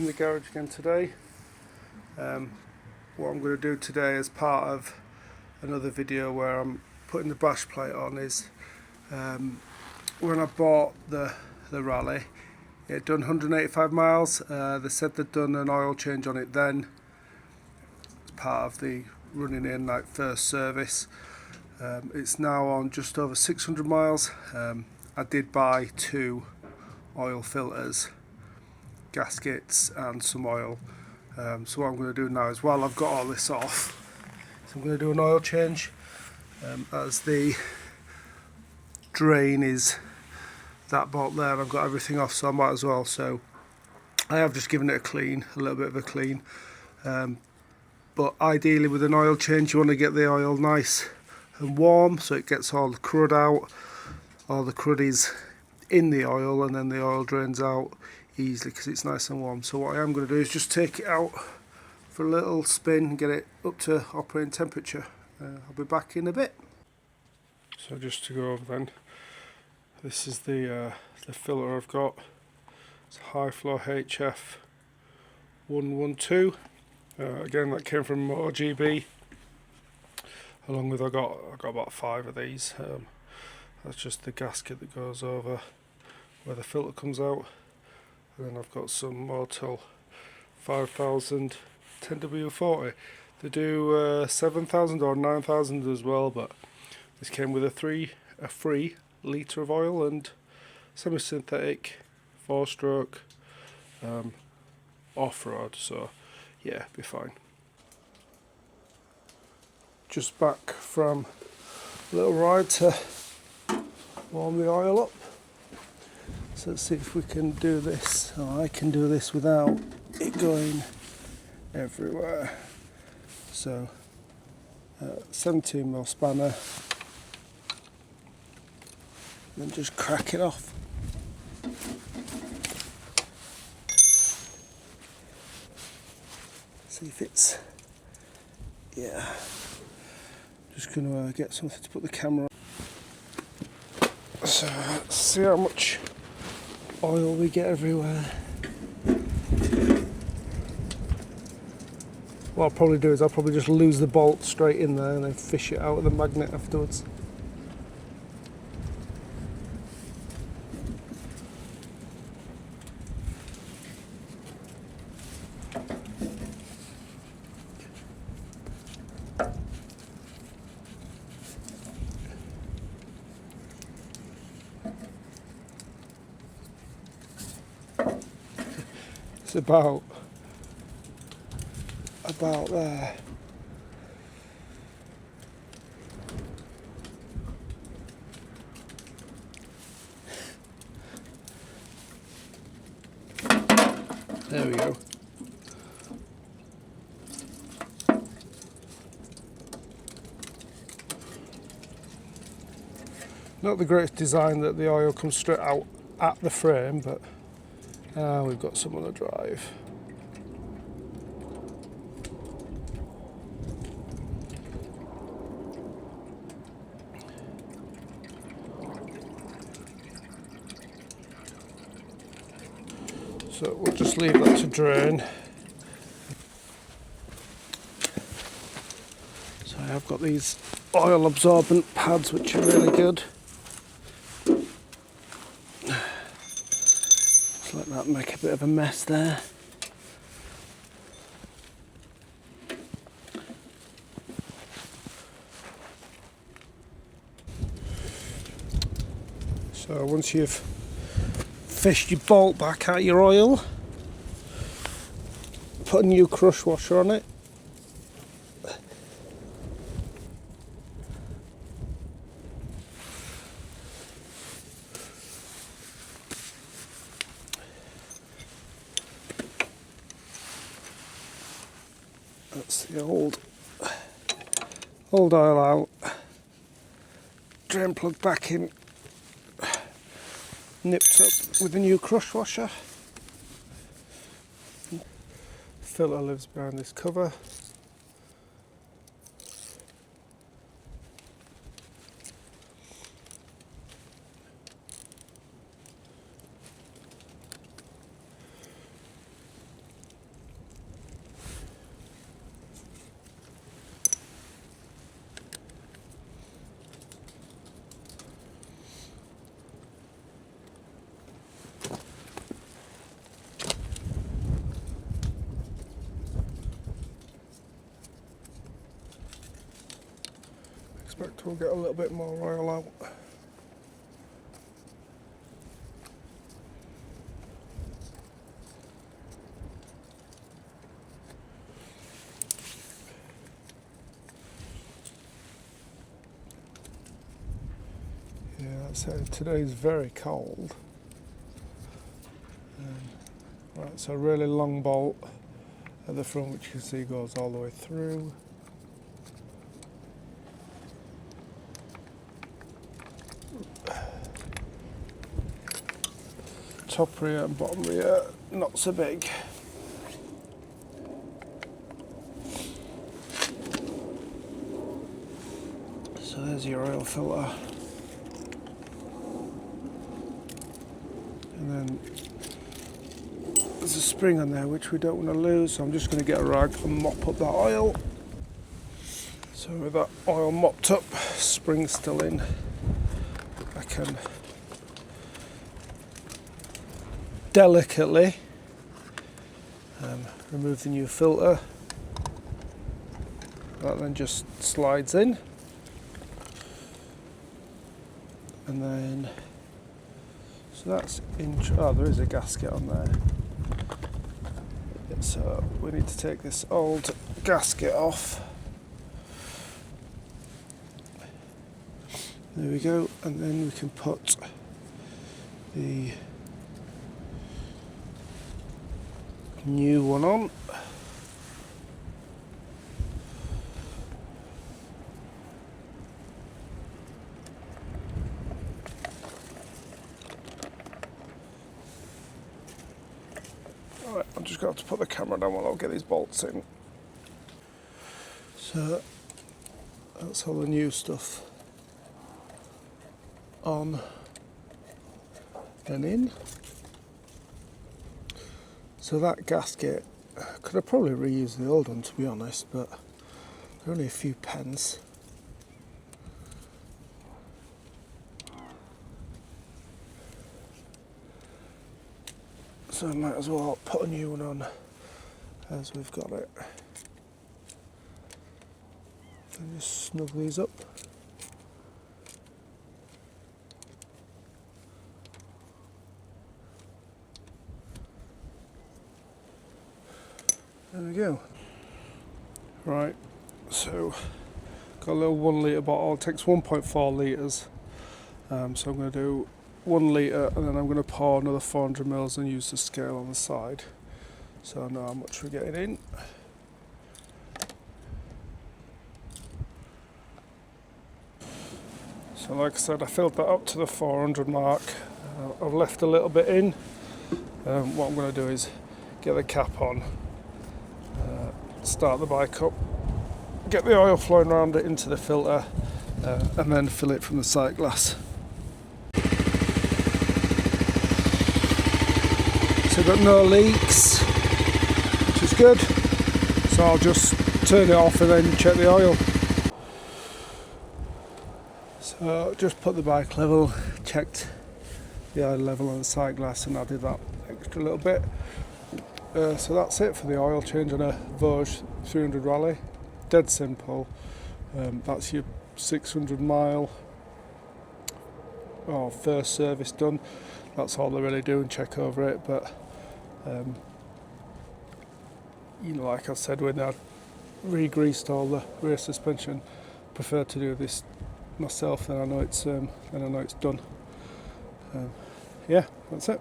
in the garage again today. What I'm going to do today as part of another video where I'm putting the bash plate on is when I bought the Rally, it had done 185 miles. They said they'd done an oil change on it then as part of the running in like first service. It's now on just over 600 miles. I did buy 2 oil filters, gaskets and some oil. So what I'm going to do now is, while I've got all this off, so I'm going to do an oil change, as the drain is that bolt there and I've got everything off, so I might as well. So I have just given it a little bit of a clean, but ideally with an oil change you want to get the oil nice and warm so it gets all the crud out. All the crud is in the oil and then the oil drains out easily because it's nice and warm. So what I am going to do is just take it out for a little spin and get it up to operating temperature. I'll be back in a bit. So just to go over then, this is the filter I've got. It's a high flow HF 112. Again, that came from MotoGB. Along with I got about 5 of these. That's just the gasket that goes over where the filter comes out. And then I've got some Motul 5000 10W40. They do 7000 or 9000 as well, but this came with a free litre of oil and semi-synthetic 4-stroke off-road, so yeah, be fine. Just back from a little ride to warm the oil up. So let's see if we can do this. I can do this without it going everywhere. So 17mm spanner, then just crack it off. See if it's, yeah. Just going to get something to put the camera on. So let's see how much oil we get everywhere. What I'll probably do is I'll probably just lose the bolt straight in there and then fish it out with the magnet afterwards. It's about there. There we go. Not the greatest design that the oil comes straight out at the frame, but we've got some on the drive. So we'll just leave that to drain. So I've got these oil absorbent pads which are really good. Just let that make a bit of a mess there. So once you've fished your bolt back out your oil, put a new crush washer on it. That's the old oil out. Drain plug back in. Nipped up with a new crush washer. Filter lives behind this cover. we'll get a little bit more oil out. Yeah, so today's very cold. Right, so a really long bolt at the front, which you can see goes all the way through. Top rear and bottom rear, not so big. So there's your oil filter. And then there's a spring on there which we don't want to lose, so I'm just going to get a rag and mop up that oil. So with that oil mopped up, spring still in, I can delicately remove the new filter. That then just slides in, and then so that's oh, there is a gasket on there. So we need to take this old gasket off. There we go, and then we can put the new one on. Alright, I'm just going to have to put the camera down while I'll get these bolts in. So that's all the new stuff on and in. So that gasket, could have probably reused the old one to be honest, but they're only a few pence. So I might as well put a new one on as we've got it. And just snug these up. There we go. Right, so got a little 1 litre bottle. It takes 1.4 litres. So I'm going to do 1 litre, and then I'm going to pour another 400 mils and use the scale on the side, so I know how much we're getting in. So like I said, I filled that up to the 400 mark. I've left a little bit in. What I'm going to do is get the cap on, start the bike up, get the oil flowing around it into the filter, and then fill it from the sight glass. So got no leaks, which is good. So I'll just turn it off and then check the oil. So just put the bike level, checked the oil level on the sight glass, and added that extra little bit. So that's it for the oil change on a Voge 300 Rally. Dead simple. That's your 600 mile first service done. That's all they really do, and check over it. But you know, like I said, when I re-greased all the rear suspension, prefer to do this myself. Then I know it's done. Yeah, that's it.